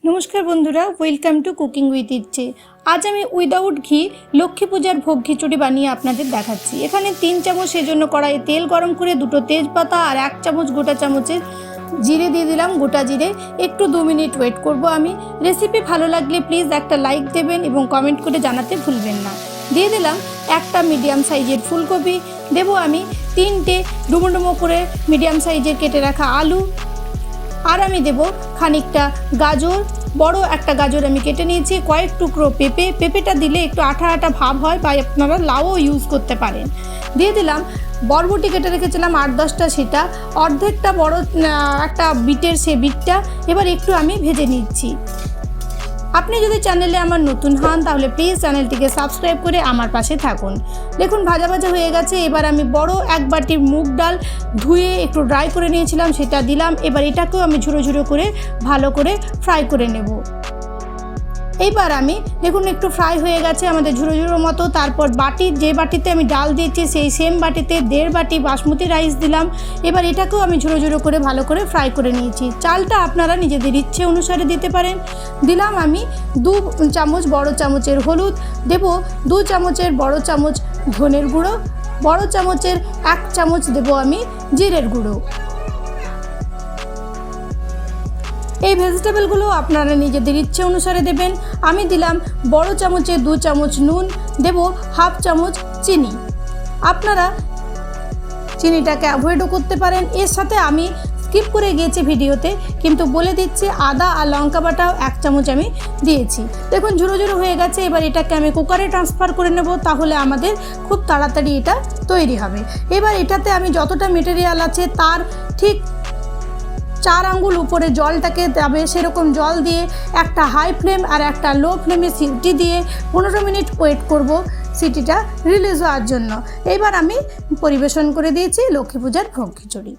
नमस्कार बंधुरा welcome to cooking with इচ্ছে। आज আমি উইদাউট ঘি লক্ষ্মী পূজার ভোগ খিচুড়ি বানিয়ে আপনাদের দেখাচ্ছি। এখানে 3 চামচ সেজন্য কড়াইয়ে তেল গরম করে দুটো তেজপাতা আর 1 চামচ গোটা চামচের জিরে দিয়ে দিলাম। গোটা জিরে একটু 2 মিনিট ওয়েট করব আমি। রেসিপি ভালো লাগলে প্লিজ একটা লাইক দেবেন এবং কমেন্ট করে জানাতে ভুলবেন না। দিয়ে দিলাম একটা মিডিয়াম সাইজের ফুলকপি, দেব আমি 3টে ডুমো ডুমো করে মিডিয়াম সাইজের কেটে রাখা আলু, আর আমি দেব খানিকটা গাজর, বড় একটা গাজর আমি কেটে নিয়েছি, কয়েক টুকরো পেঁপে। পেঁপেটা দিলে একটু আঠা আঠা ভাব হয়, বা আপনারা লাউও ইউজ করতে পারেন। দিয়ে দিলাম বরবটি কেটে রেখেছিলাম 8-10টা, সেটা অর্ধেকটা বড় একটা বিটের, সে বিটটা এবার একটু আমি ভেজে নিচ্ছি। আপনি যদি চ্যানেলে আমার নতুন হন তাহলে প্লিজ চ্যানেলটিকে সাবস্ক্রাইব করে আমার পাশে থাকুন। দেখুন ভাজা ভাজা হয়ে গেছে। এবার আমি বড় এক বাটি মুগ ডাল ধুয়ে একটু ড্রাই করে নিয়েছিলাম, সেটা দিলাম। এবার এটাকেও আমি ঝুড়ো ঝুড়ো করে ভালো করে ফ্রাই করে নেব। এইবার আমি দেখুন একটু ফ্রাই হয়ে গেছে আমাদের ঝুড়ো ঝুড়ো মতো। তারপর যে বাটিতে আমি ডাল দিয়েছি সেই সেম বাটিতে 1.5 বাটি বাসমতি রাইস দিলাম। এবার এটাকেও আমি ঝুড়ো ঝুড়ো করে ভালো করে ফ্রাই করে নিয়েছি। চালটা আপনারা নিজেদের ইচ্ছে অনুসারে দিতে পারেন। দিলাম আমি 2 চামচ বড় চামচের হলুদ, দেব 2 চামচের বড় চামচ ধনের গুঁড়ো, বড় চামচের 1 চামচ দেব আমি জিরের গুঁড়ো। এই ভেজিটেবলগুলো আপনারা নিজেদের ইচ্ছে অনুসারে দেবেন। আমি দিলাম বড় চামচে 2 চামচ নুন, দেব 1/2 চামচ চিনি। আপনারা চিনিটাকে অ্যাভয়েডও করতে পারেন। এর সাথে আমি স্কিপ করে গিয়েছি ভিডিওতে, কিন্তু বলে দিচ্ছি আদা আর লঙ্কা বাটাও 1 চামচ আমি দিয়েছি। দেখুন ঝুড়ো ঝুড়ো হয়ে গেছে। এবার এটাকে আমি কুকারে ট্রান্সফার করে নেব, তাহলে আমাদের খুব তাড়াতাড়ি এটা তৈরি হবে। এবার এটাতে আমি যতটা মেটেরিয়াল আছে তার ঠিক 4 আঙ্গুল উপরে জলটাকে দেবে, সেরকম জল দিয়ে একটা হাই ফ্লেম আর একটা লো ফ্লেমে সিটি দিয়ে 15 মিনিট ওয়েট করব সিটিটা রিলিজ হওয়ার জন্য। এবার আমি পরিবেশন করে দিয়েছি লক্ষ্মী পূজার ভোগ খিচুড়ি।